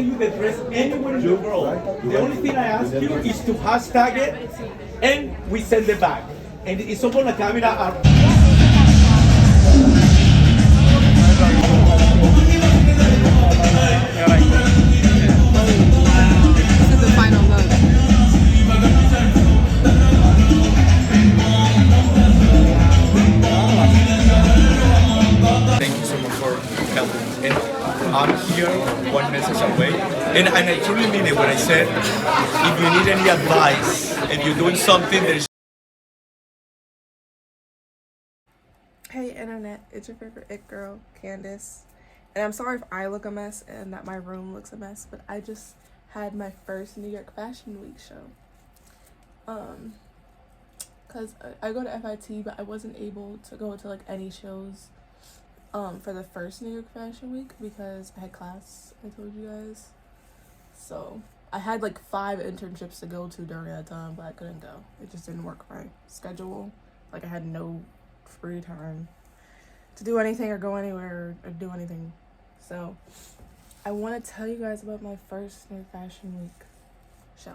send you the dress anywhere in the world. The only thing I ask you is to hashtag it, and we send it back. And it's up on the camera. This is the final look. Thank you so much for helping. And I'm here 1 message away. And I truly mean it when I said, if you need any advice, if you're doing something that is... Hey internet, it's your favorite it girl, Candace. And I'm sorry if I look a mess and that my room looks a mess, but I just had my first New York Fashion Week show. Cause I go to FIT, but I wasn't able to go to like any shows for the first New York Fashion Week because I had class, I told you guys. So I had like 5 internships to go to during that time, but I couldn't go. It just didn't work for my schedule. Like I had no free time to do anything or go anywhere or do anything. So I want to tell you guys about my first New York Fashion Week show.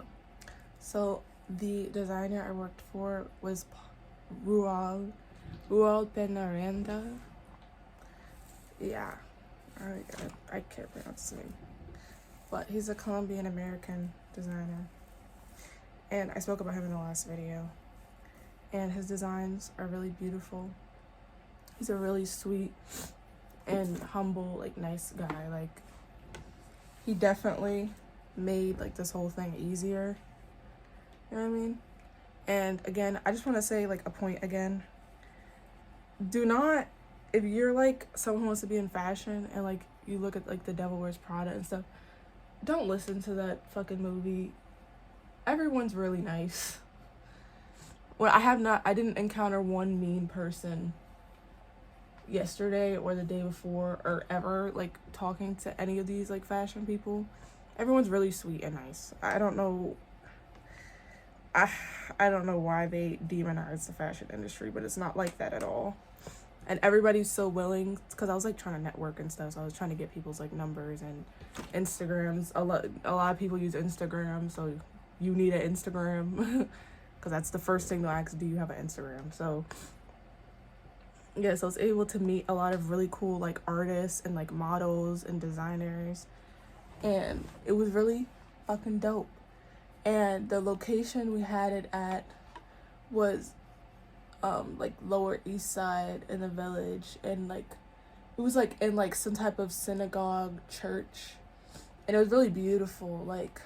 So the designer I worked for was Rual Penarenda. Yeah, I can't pronounce his name, but he's a Colombian American designer, and I spoke about him in the last video. And his designs are really beautiful. He's a really sweet and humble, like nice guy. Like he definitely made like this whole thing easier. You know what I mean? And again, I just want to say like a point again. Do not, if you're like someone who wants to be in fashion and like you look at like The Devil Wears Prada and stuff, don't listen to that fucking movie. Everyone's really nice. Well, I didn't encounter one mean person yesterday or the day before or ever, like, talking to any of these, like, fashion people. Everyone's really sweet and nice. I don't know why they demonize the fashion industry, but it's not like that at all. And everybody's so willing, because I was, like, trying to network and stuff, so I was trying to get people's, like, numbers and Instagrams. A lot of people use Instagram, so you need an Instagram. Because that's the first thing they'll ask, do you have an Instagram? So, yeah, so I was able to meet a lot of really cool, like, artists and, like, models and designers. And it was really fucking dope. And the location we had it at was, like, Lower East Side in the Village. And, like, it was, like, in, like, some type of synagogue church. And it was really beautiful. Like,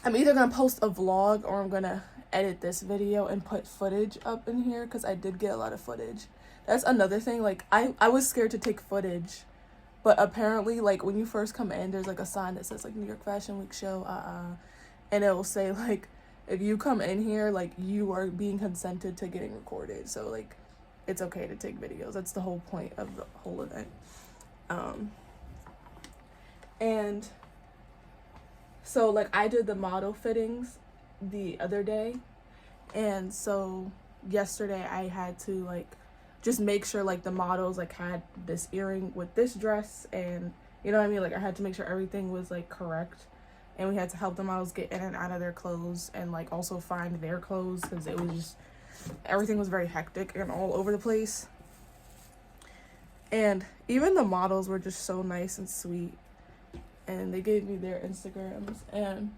I'm either gonna post a vlog or I'm gonna edit this video and put footage up in here because I did get a lot of footage. That's another thing. Like I was scared to take footage, but apparently like when you first come in, there's like a sign that says like New York Fashion Week show, and it will say like if you come in here, like you are being consented to getting recorded. So like it's okay to take videos. That's the whole point of the whole event. And so, like, I did the model fittings the other day, and so yesterday I had to, like, just make sure, like, the models, like, had this earring with this dress, and, you know what I mean? Like, I had to make sure everything was, like, correct, and we had to help the models get in and out of their clothes, and, like, also find their clothes, because it was just, everything was very hectic and all over the place. And even the models were just so nice and sweet. And they gave me their Instagrams. And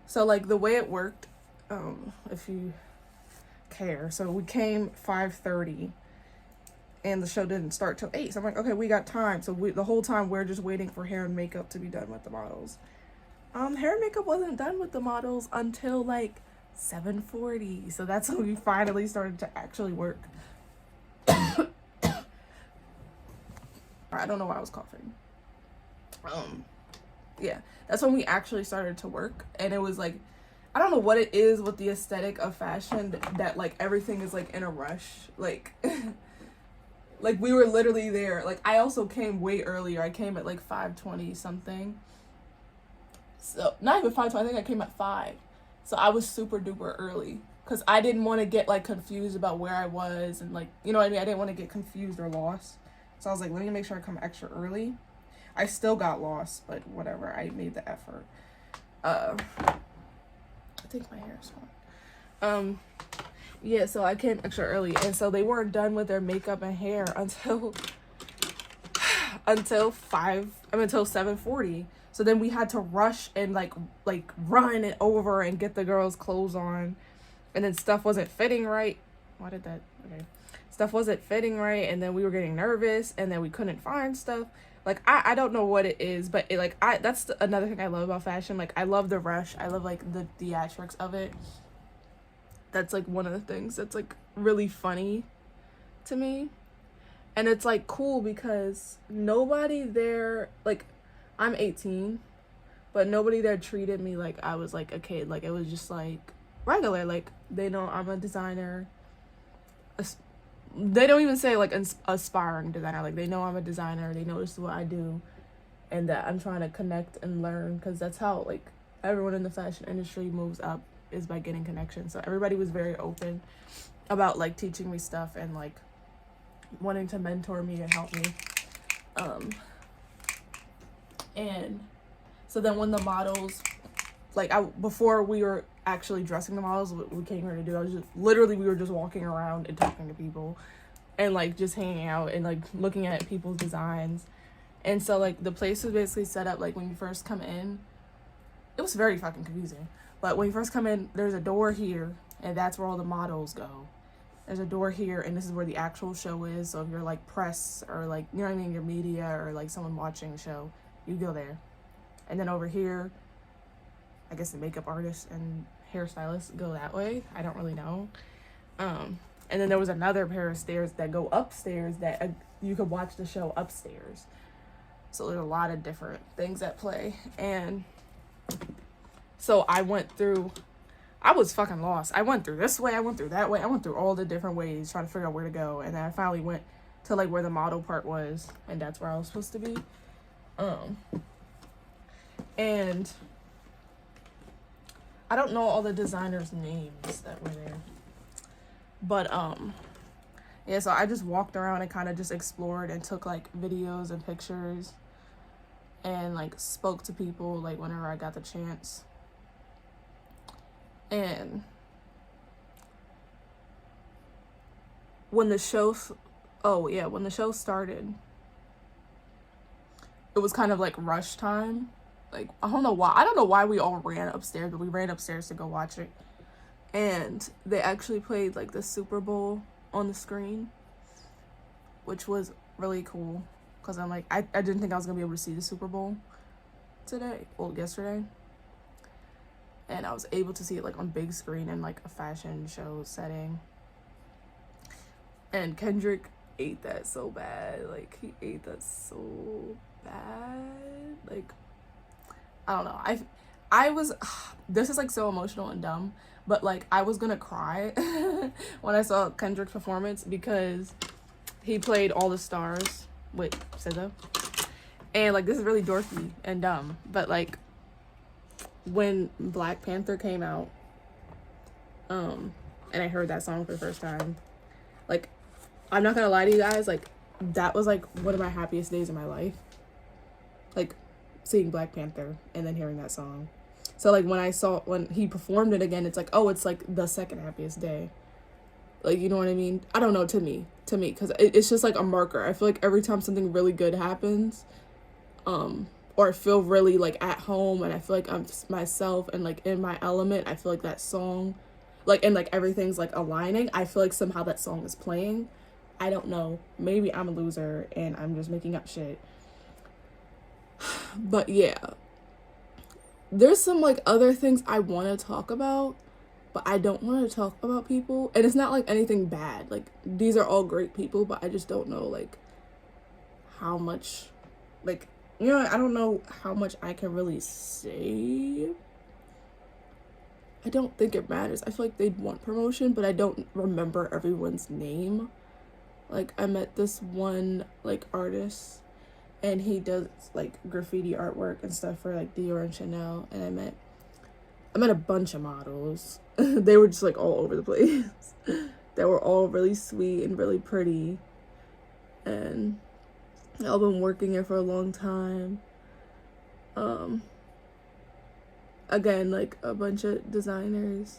so, like, the way it worked, if you care. So we came 5:30. And the show didn't start till 8. So I'm like, okay, we got time. So the whole time we're just waiting for hair and makeup to be done with the models. Hair and makeup wasn't done with the models until, like, 7:40. So that's when we finally started to actually work. I don't know why I was coughing. Yeah, that's when we actually started to work, and it was like, I don't know what it is with the aesthetic of fashion that like everything is like in a rush, like like we were literally there. Like I also came way earlier. I came at like 5:20 something, so not even 5:20. I think I came at 5, so I was super duper early because I didn't want to get like confused about where I was, and like, you know what I mean, I didn't want to get confused or lost. So I was like, let me make sure I come extra early. I still got lost, but whatever. I made the effort. I think my hair is fine. Yeah, so I came extra early, and so they weren't done with their makeup and hair until 7:40. So then we had to rush and like run it over and get the girls' clothes on, and then stuff wasn't fitting right. Why did that? Okay, stuff wasn't fitting right, and then we were getting nervous, and then we couldn't find stuff. Like I don't know what it is, but it that's another thing I love about fashion. Like I love the rush. I love like the theatrics of it. That's like one of the things that's like really funny to me. And it's like cool because nobody there, like I'm 18, but nobody there treated me like I was like a kid. Like it was just like regular. Like they know I'm a designer. They don't even say like an aspiring designer. Like they know I'm a designer. They know this is what I do, and that I'm trying to connect and learn, because that's how like everyone in the fashion industry moves up, is by getting connections. So everybody was very open about like teaching me stuff and like wanting to mentor me and help me. And so then when the models, like before we were actually dressing the models, what we came here to do, I was just literally, we were just walking around and talking to people and like just hanging out and like looking at people's designs. And so like the place was basically set up like when you first come in, it was very fucking confusing. But when you first come in, there's a door here, and that's where all the models go. There's a door here, and this is where the actual show is. So if you're like press or like, you know what I mean, your media or like someone watching the show, you go there. And then over here, I guess the makeup artists and hairstylists go that way. I don't really know. And then there was another pair of stairs that go upstairs that you could watch the show upstairs. So there's a lot of different things at play. And so I was fucking lost. I went through this way, I went through that way, I went through all the different ways trying to figure out where to go. And then I finally went to like where the model part was, and that's where I was supposed to be. And I don't know all the designers' names that were there. But yeah, so I just walked around and kind of just explored and took like videos and pictures and like spoke to people like whenever I got the chance. And when the show started, it was kind of like rush time. Like I don't know why we all ran upstairs, but we ran upstairs to go watch it. And they actually played like the Super Bowl on the screen, which was really cool, because I'm like, I didn't think I was gonna be able to see the Super Bowl yesterday. And I was able to see it like on big screen in like a fashion show setting. And Kendrick ate that so bad. Like he ate that so bad. Like I don't know. I was this is like so emotional and dumb, but like I was gonna cry when I saw Kendrick's performance, because he played All the Stars with SZA. And like this is really dorky and dumb, but like when Black Panther came out, and I heard that song for the first time, like I'm not gonna lie to you guys, like that was like one of my happiest days of my life, like seeing Black Panther and then hearing that song. So like when he performed it again, it's like, oh, it's like the second happiest day, like, you know what I mean? I don't know, to me, because it's just like a marker. I feel like every time something really good happens, or I feel really like at home and I feel like I'm just myself and like in my element, I feel like that song, like, and like everything's like aligning, I feel like somehow that song is playing. I don't know, maybe I'm a loser and I'm just making up shit. But yeah, there's some like other things I want to talk about, but I don't want to talk about people. And it's not like anything bad, like these are all great people, but I just don't know like how much, like, you know, I don't know how much I can really say. I don't think it matters. I feel like they'd want promotion, but I don't remember everyone's name. Like I met this one like artist, and he does like graffiti artwork and stuff for like Dior and Chanel. And I met a bunch of models. They were just like all over the place. They were all really sweet and really pretty. And I've been working here for a long time. Again, like a bunch of designers.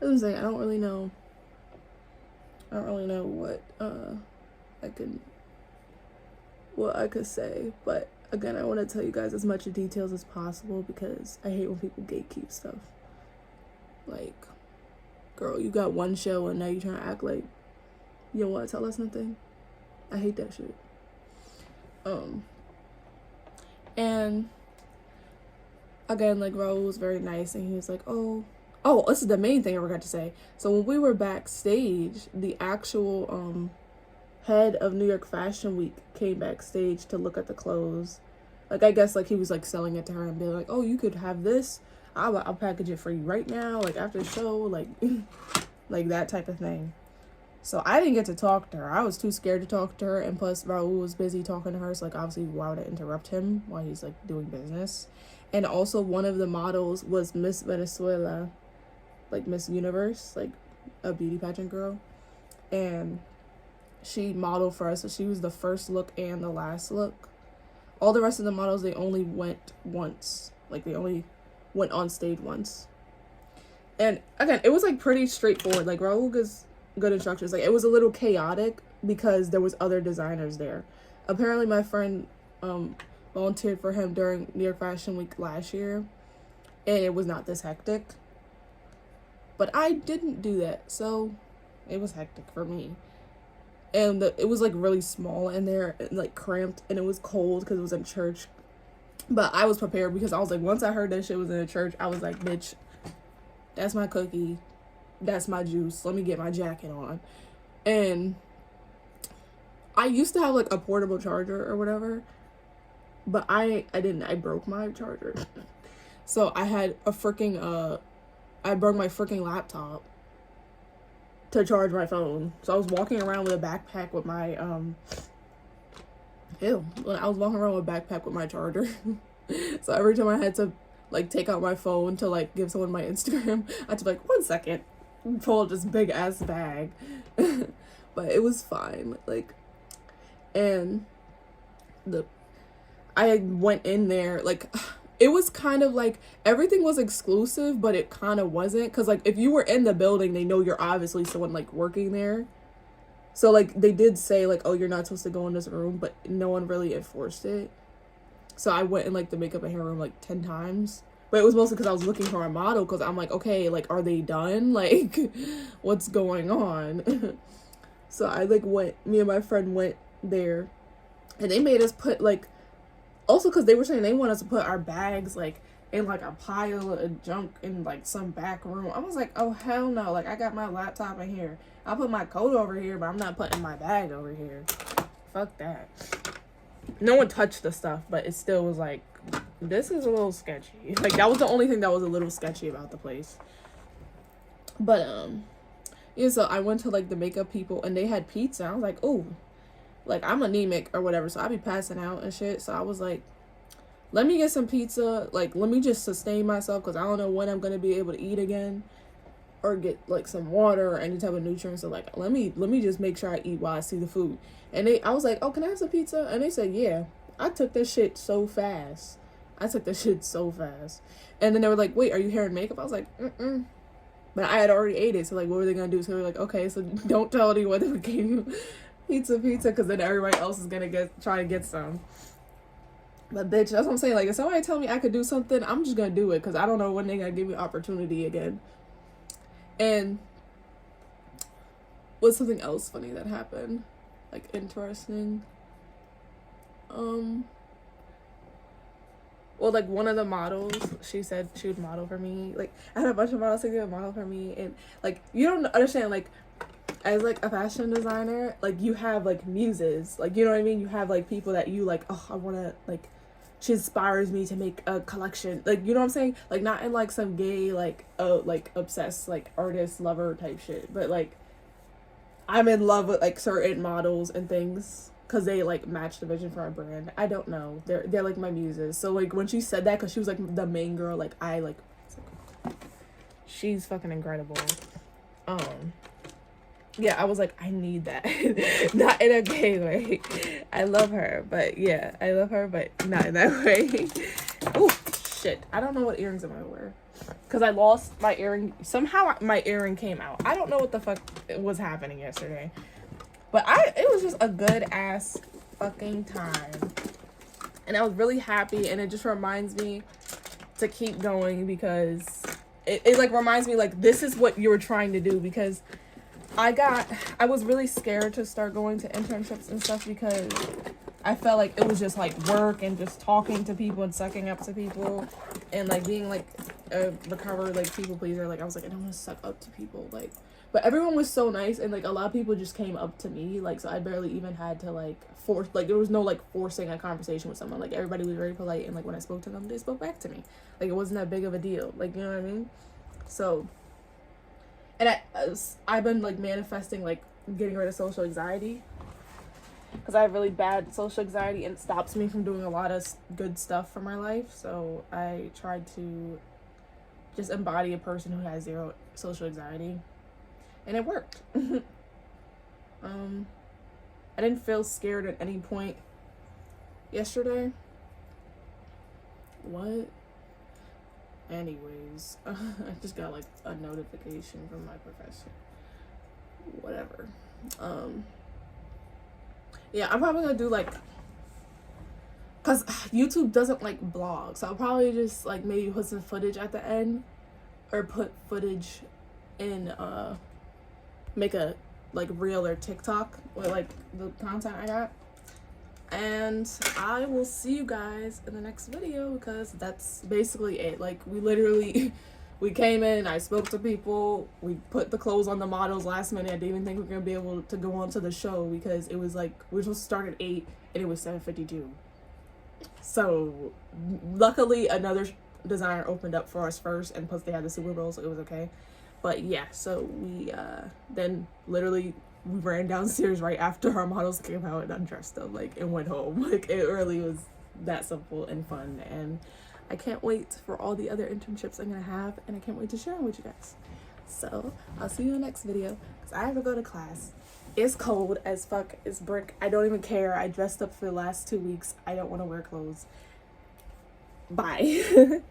As I'm saying, I don't really know what I could say, but again, I want to tell you guys as much details as possible because I hate when people gatekeep stuff. Like, girl, you got one show and now you're trying to act like you don't want to tell us nothing. I hate that shit. And again, like, Raul was very nice and he was like, oh, this is the main thing I forgot to say. So when we were backstage, the actual head of New York Fashion Week came backstage to look at the clothes. Like, I guess, like, he was, like, selling it to her and be like, oh, you could have this. I'll package it for you right now, like, after the show, like, like, that type of thing. So I didn't get to talk to her. I was too scared to talk to her, and plus Raul was busy talking to her, so, like, obviously, why would I interrupt him while he's, like, doing business? And also, one of the models was Miss Venezuela, like, Miss Universe, like, a beauty pageant girl. And she modeled for us, so she was the first look and the last look. All the rest of the models, they only went once. Like, they only went on stage once. And again, it was like pretty straightforward. Like, Raul gives good instructions. Like, it was a little chaotic because there was other designers there. Apparently my friend volunteered for him during New York Fashion Week last year, and it was not this hectic. But I didn't do that, so it was hectic for me. And it was like really small in there, and like cramped, and it was cold because it was in church. But I was prepared because I was like, once I heard that shit was in a church, I was like, bitch, that's my cookie, that's my juice, let me get my jacket on. And I used to have like a portable charger or whatever, but I didn't. I broke my charger. So I had a freaking I broke my freaking laptop to charge my phone. So I was walking around with a backpack with my I was walking around with a backpack with my charger. So every time I had to like take out my phone to like give someone my Instagram, I had to be like, 1 second, pull this big ass bag. But it was fine. Like, and I went in there, like, it was kind of like everything was exclusive, but it kind of wasn't, because like if you were in the building, they know you're obviously someone like working there. So like they did say like, oh, you're not supposed to go in this room, but no one really enforced it. So I went in like the makeup and hair room like 10 times, but it was mostly because I was looking for my model, because I'm like, okay, like, are they done? Like, what's going on? So I like me and my friend went there, and they made us put like, also because they were saying they want us to put our bags like in like a pile of junk in like some back room. I was like, oh hell no, like I got my laptop in here, I'll put my coat over here, but I'm not putting my bag over here. Fuck that. No one touched the stuff, but it still was like, this is a little sketchy. Like, that was the only thing that was a little sketchy about the place. But yeah, so I went to like the makeup people, and they had pizza. I was like, oh, like I'm anemic or whatever, so I be passing out and shit. So I was like, let me get some pizza, like let me just sustain myself, because I don't know when I'm gonna be able to eat again or get like some water or any type of nutrients. So like let me just make sure I eat while I see the food. And I was like, oh, can I have some pizza? And they said, yeah. I took this shit so fast. And then they were like, wait, are you hair and makeup? I was like, but I had already ate it, so like what were they gonna do? So they were like, okay, so don't tell anyone that we gave you pizza, because then everybody else is gonna try to get some. But bitch, that's what I'm saying. Like, if somebody tell me I could do something, I'm just gonna do it, because I don't know when they're gonna give me opportunity again. And what's something else funny that happened? Like, interesting. Well, like, one of the models, she said she would model for me. Like, I had a bunch of models say they would model for me. And, like, you don't understand, like, as, like, a fashion designer, like, you have, like, muses. Like, you know what I mean? You have, like, people that you, like, oh, I want to, like, she inspires me to make a collection. Like, you know what I'm saying? Like, not in, like, some gay, like, obsessed, like, artist, lover type shit. But, like, I'm in love with, like, certain models and things, because they, like, match the vision for our brand. I don't know. They're like, my muses. So, like, when she said that, because she was, like, the main girl, like, she's fucking incredible. yeah, I was like, I need that. Not in a gay way. I love her, but yeah, I love her, but not in that way. Oh, shit. I don't know what earrings I'm gonna wear. Because I lost my earring. Somehow my earring came out. I don't know what the fuck was happening yesterday. But it was just a good ass fucking time. And I was really happy, and it just reminds me to keep going, because it like reminds me like this is what you were trying to do, because I was really scared to start going to internships and stuff, because I felt like it was just like work and just talking to people and sucking up to people and like being like a recovered like people pleaser. Like I was like, I don't want to suck up to people, like, but everyone was so nice, and like a lot of people just came up to me, like, so I barely even had to like force, like there was no like forcing a conversation with someone. Like everybody was very polite, and like when I spoke to them, they spoke back to me. Like it wasn't that big of a deal, like, you know what I mean? So, and I've been like manifesting like getting rid of social anxiety, because I have really bad social anxiety, and it stops me from doing a lot of good stuff for my life. So I tried to just embody a person who has zero social anxiety, and it worked. I didn't feel scared at any point yesterday. What? Anyways, I just got like a notification from my professor. Whatever. Yeah, I'm probably gonna do like, cause YouTube doesn't like blogs, so I'll probably just like maybe put some footage at the end, or put footage in make a like reel or TikTok with like the content I got. And I will see you guys in the next video, because that's basically it. Like we literally we came in, I spoke to people, we put the clothes on the models last minute. I didn't even think we were gonna be able to go on to the show, because it was like we were supposed to start at 8 and it was 7:52. So luckily another designer opened up for us first, and plus they had the Super Bowl, so it was okay. But yeah, so we then literally we ran downstairs right after our models came out and undressed them, like, and went home. Like it really was that simple and fun, and I can't wait for all the other internships I'm gonna have, and I can't wait to share them with you guys. So I'll see you in the next video, because I have to go to class. It's cold as fuck, it's brick. I don't even care. I dressed up for the last 2 weeks. I don't want to wear clothes. Bye.